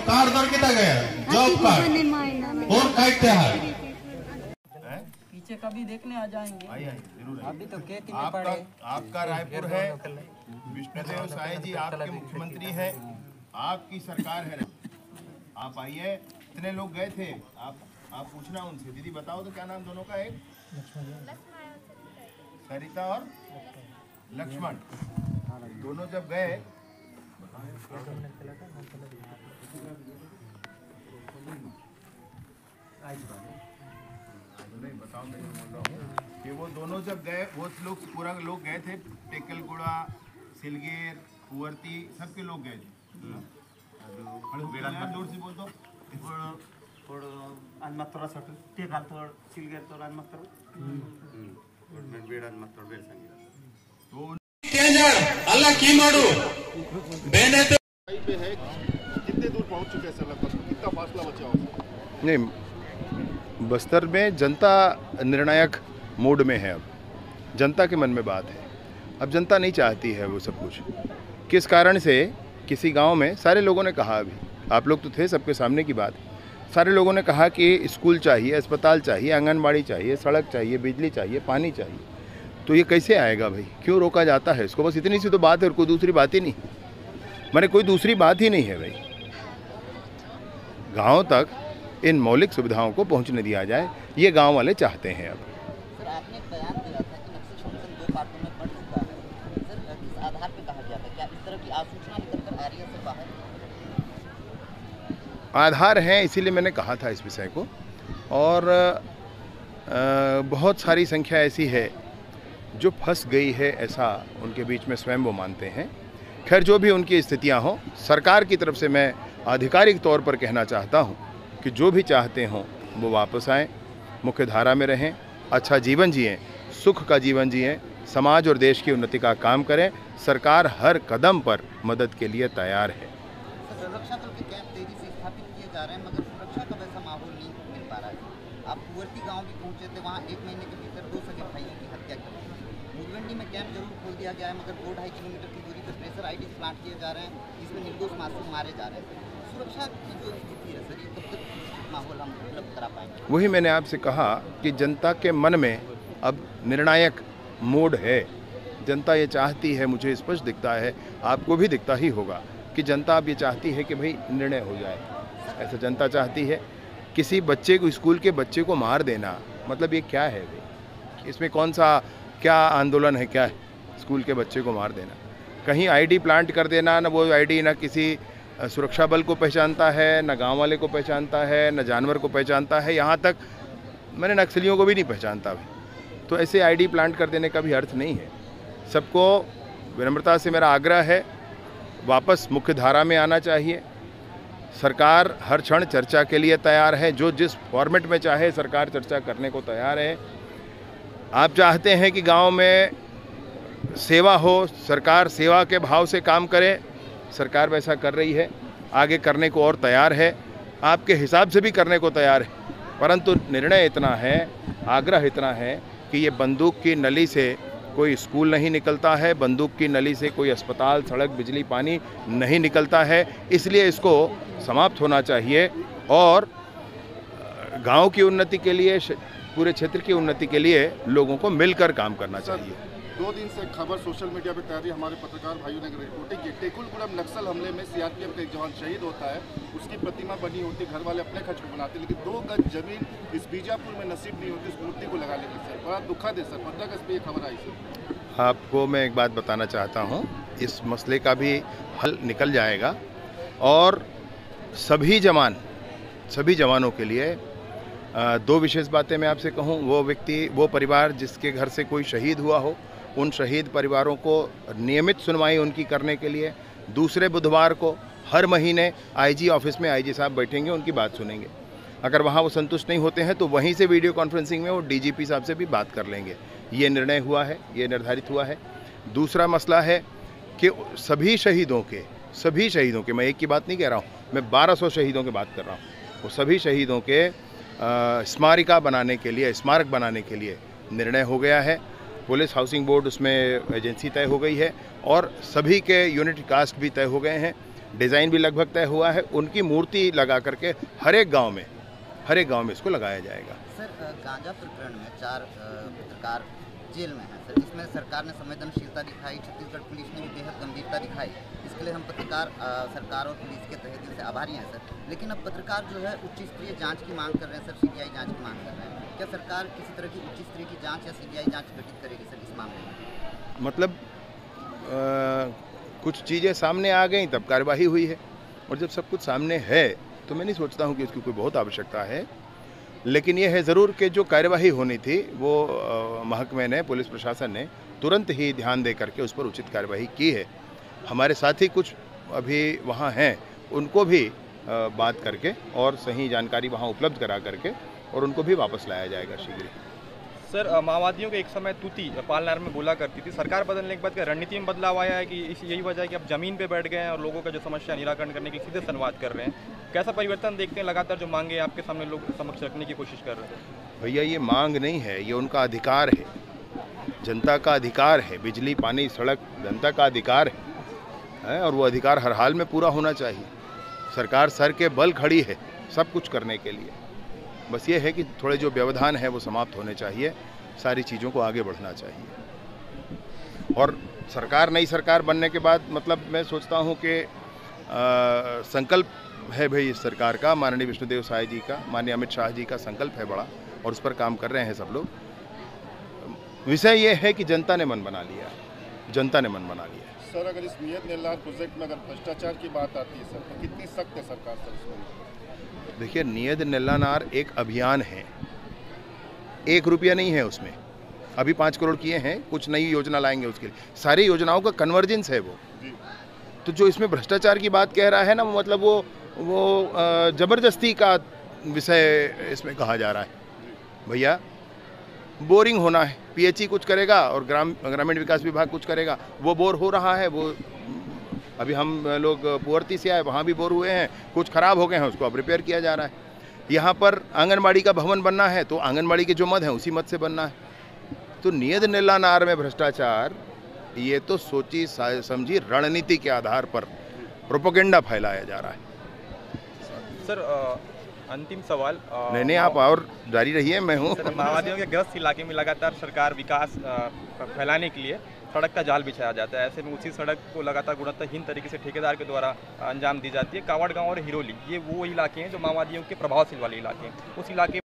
Card दरकिता गया job card और काटते हैं पीछे कभी देखने आ जाएंगे। जरूर अभी तो खेती में पड़े। आपका रायपुर है, विष्णुदेव साय जी आपके मुख्यमंत्री है, आपकी सरकार है। आप आइए, कितने लोग गए थे? आप पूछना उनसे। दीदी बताओ तो क्या नाम दोनों का है? सरिता और लक्ष्मण। दोनों जब गए नहीं बताओ, मैं बोल रहा हूँ कि वो दोनों जब गए, वो लोग पूरा लोग गए थे, टेकलगुड़ा, सिलगेर, कुंवरती, सबके लोग गए थे। दूर से बोल दो। हनुमत्तोर सटल टेकालतोड़ सिलगेरतोड़ हनुमत्तोर बेड़ हनुमत्तोर बेड़ संगीत तो अल्लाह की मारू बेने तो पे है। कितने दूर पहुंच चुके हैं सर? लगभग कितना फासला बचा होगा? नहीं, बस्तर में जनता निर्णायक मोड में है। अब जनता के मन में बात है। अब जनता नहीं चाहती है वो सब कुछ। किस कारण से किसी गांव में सारे लोगों ने कहा, अभी आप लोग तो थे, सबके सामने की बात, सारे लोगों ने कहा कि स्कूल चाहिए, अस्पताल चाहिए, आंगनबाड़ी चाहिए, सड़क चाहिए, बिजली चाहिए, पानी चाहिए। तो ये कैसे आएगा भाई? क्यों रोका जाता है इसको? बस इतनी सी तो बात है और कोई दूसरी बात ही नहीं। मैंने कोई दूसरी बात ही नहीं है भाई। गांव तक इन मौलिक सुविधाओं को पहुंचने दिया जाए, ये गांव वाले चाहते हैं। अब सर, आपने बयान दिया था कि नक्सल शोषण 2 पार्टों में बढ़ चुका है। सर, किस आधार पे कहा गया था? क्या इस तरह की आसूचना निकल कर आ रही है सर बाहर? आधार हैं, इसीलिए मैंने कहा था इस विषय को। और बहुत सारी संख्या ऐसी है जो फंस गई है, ऐसा उनके बीच में स्वयं वो मानते हैं। खैर, जो भी उनकी स्थितियां हों, सरकार की तरफ से मैं आधिकारिक तौर पर कहना चाहता हूं कि जो भी चाहते हों वो वापस आएं, मुख्य धारा में रहें, अच्छा जीवन जिएं, सुख का जीवन जिएं, समाज और देश की उन्नति का काम करें। सरकार हर कदम पर मदद के लिए तैयार है। सुरक्षा बल के कैंप तेजी से स्थापित किए जा रहे हैं, मगर सुरक्षा का वैसा माहौल नहीं मिल पा रहा है। आप कुंवरती गांव भी पहुंचे थे, वहां 1 महीने के भीतर 2 सगे भाइयों की हत्या की। मुरवेंडी में कैंप जरूर खोल दिया गया है, मगर 2-2.5 किलोमीटर की दूरी पर प्रेशर आईडी प्लांट किए जा रहे हैं, जिसमें निर्दोष मासूम मारे जा रहे हैं। सुरक्षा की जो स्थिति है सर, ये कब तक माहौल हम उपलब्ध करा पाएंगे? वही मैंने आपसे कहा कि जनता के मन में अब निर्णायक मोड है। जनता ये चाहती है, मुझे स्पष्ट दिखता है, आपको भी दिखता ही होगा कि जनता अब ये चाहती है कि भाई निर्णय हो जाए। ऐसा जनता चाहती है। किसी बच्चे को, स्कूल के बच्चे को मार देना, मतलब ये क्या है भाई? इसमें कौन सा क्या आंदोलन है? क्या है स्कूल के बच्चे को मार देना? कहीं आईडी प्लांट कर देना, ना वो आईडी ना किसी सुरक्षा बल को पहचानता है, ना गांव वाले को पहचानता है, ना जानवर को पहचानता है, यहाँ तक मैंने नक्सलियों को भी नहीं पहचानता भाई। तो ऐसे आईडी प्लांट कर देने का भी अर्थ नहीं है। सबको विनम्रता से मेरा आग्रह है, वापस मुख्य धारा में आना चाहिए। सरकार हर क्षण चर्चा के लिए तैयार है। जो जिस फॉर्मेट में चाहे सरकार चर्चा करने को तैयार है। आप चाहते हैं कि गांव में सेवा हो, सरकार सेवा के भाव से काम करे, सरकार वैसा कर रही है, आगे करने को और तैयार है, आपके हिसाब से भी करने को तैयार है। परंतु निर्णय इतना है, आग्रह इतना है कि ये बंदूक की नली से कोई स्कूल नहीं निकलता है, बंदूक की नली से कोई अस्पताल, सड़क, बिजली, पानी नहीं निकलता है। इसलिए इसको समाप्त होना चाहिए और गांव की उन्नति के लिए, पूरे क्षेत्र की उन्नति के लिए लोगों को मिलकर काम करना चाहिए। 2 दिन से खबर सोशल मीडिया पे तैयारी, हमारे पत्रकार भाइयों ने रिपोर्टिंग की, टेकुलगुड़म नक्सल हमले में सीआरपीएफ का एक जवान शहीद होता है, उसकी प्रतिमा बनी होती, घर वाले अपने खर्च पर बनाते, लेकिन 2 गज जमीन इस बीजापुर में नसीब नहीं होती उस मूर्ति को लगाने की। सर, बड़ा दुखद है सर। 15 अगस्त पे ये खबर आई सर। आपको मैं एक बात बताना चाहता हूँ, इस मसले का भी हल निकल जाएगा और सभी जवानों के लिए 2 विशेष बातें मैं आपसे कहूँ। वो व्यक्ति, वो परिवार जिसके घर से कोई शहीद हुआ हो, उन शहीद परिवारों को नियमित सुनवाई उनकी करने के लिए दूसरे बुधवार को हर महीने आईजी ऑफिस में आईजी साहब बैठेंगे, उनकी बात सुनेंगे। अगर वहाँ वो संतुष्ट नहीं होते हैं तो वहीं से वीडियो कॉन्फ्रेंसिंग में वो डीजीपी साहब से भी बात कर लेंगे। ये निर्णय हुआ है, ये निर्धारित हुआ है। दूसरा मसला है कि सभी शहीदों के, मैं एक की बात नहीं कह रहा हूँ, मैं 1200 शहीदों की बात कर रहा हूँ। वो सभी शहीदों के स्मारक बनाने के लिए निर्णय हो गया है। पुलिस, हाउसिंग बोर्ड, उसमें एजेंसी तय हो गई है और सभी के यूनिट कास्ट भी तय हो गए हैं। डिज़ाइन भी लगभग तय हुआ है, उनकी मूर्ति लगा करके हर एक गांव में इसको लगाया जाएगा। सर गांजा प्रकरण में 4 पत्रकार जेल में हैं सर, इसमें सरकार ने संवेदनशीलता दिखाई, छत्तीसगढ़ पुलिस ने भी बेहद गंभीरता दिखाई, इसके लिए हम पत्रकार सरकार और पुलिस के तहे दिल से आभारी हैं सर। लेकिन अब पत्रकार जो है उच्च स्तरीय जांच की मांग कर रहे हैं सर, सीबीआई जांच की मांग कर रहे हैं। क्या सरकार किसी तरह की उच्च स्तरीय की जांच या सीबीआई जांच गठित करेगी सर इस मामले में? मतलब कुछ चीज़ें सामने आ गई तब कार्यवाही हुई है, और जब सब कुछ सामने है तो मैं नहीं सोचता हूँ कि उसकी कोई बहुत आवश्यकता है। लेकिन ये है ज़रूर कि जो कार्यवाही होनी थी वो महकमे ने, पुलिस प्रशासन ने तुरंत ही ध्यान दे करके उस पर उचित कार्यवाही की है। हमारे साथी कुछ अभी वहाँ हैं, उनको भी बात करके और सही जानकारी वहाँ उपलब्ध करा करके और उनको भी वापस लाया जाएगा शीघ्र। सर माओवादियों के एक समय तूती पालनार में बोला करती थी, सरकार बदलने के बाद क्या रणनीति में बदलाव आया है कि यही वजह है कि अब जमीन पे बैठ गए हैं और लोगों का जो समस्या निराकरण करने के लिए सीधे संवाद कर रहे हैं? कैसा परिवर्तन देखते हैं? लगातार जो मांगे आपके सामने लोग समक्ष रखने की कोशिश कर रहे हैं। भैया ये मांग नहीं है, ये उनका अधिकार है, जनता का अधिकार है। बिजली, पानी, सड़क जनता का अधिकार है और वो अधिकार हर हाल में पूरा होना चाहिए। सरकार सर के बल खड़ी है सब कुछ करने के लिए। बस ये है कि थोड़े जो व्यवधान है वो समाप्त होने चाहिए, सारी चीज़ों को आगे बढ़ना चाहिए। और नई सरकार बनने के बाद मतलब मैं सोचता हूँ कि संकल्प है भाई इस सरकार का, माननीय विष्णुदेव साय जी का, माननीय अमित शाह जी का संकल्प है बड़ा, और उस पर काम कर रहे हैं सब लोग। विषय ये है कि जनता ने मन बना लिया है, जनता ने मन बना लिया है। सर अगर इस नियत निर्धारण प्रोजेक्ट में अगर भ्रष्टाचार की बात आती है सर, तो कितनी सख्त है सरकार सर इसमें? देखिए, नियत निलानार एक अभियान है, 1 रुपया नहीं है उसमें। अभी 5 करोड़ किए हैं, कुछ नई योजना लाएंगे उसके लिए, सारी योजनाओं का कन्वर्जेंस है वो। तो जो इसमें भ्रष्टाचार की बात कह रहा है ना, मतलब वो जबरदस्ती का विषय इसमें कहा जा रहा है। भैया बोरिंग होना है, पीएचई कुछ करेगा और ग्रामीण विकास विभाग कुछ करेगा, वो बोर हो रहा है। वो अभी हम लोग पुअर्ती से आए, वहाँ भी बोर हुए हैं, कुछ ख़राब हो गए हैं, उसको अब रिपेयर किया जा रहा है। यहाँ पर आंगनबाड़ी का भवन बनना है तो आंगनबाड़ी के जो मद हैं उसी मद से बनना है। तो नियत निलानार में भ्रष्टाचार, ये तो सोची समझी रणनीति के आधार पर प्रोपेगेंडा फैलाया जा रहा है। सर अंतिम सवाल। नहीं आप और जारी रहिए, मैं हूँ। सर माओवादियों के ग्रस्त इलाके में लगातार सरकार विकास फैलाने के लिए सड़क का जाल बिछाया जाता है, ऐसे में उसी सड़क को लगातार गुणवत्ताहीन तरीके से ठेकेदार के द्वारा अंजाम दी जाती है। कावड़ गांव और हिरोली ये वो इलाके हैं जो माओवादियों के प्रभावशील वाले इलाके हैं। उस इलाके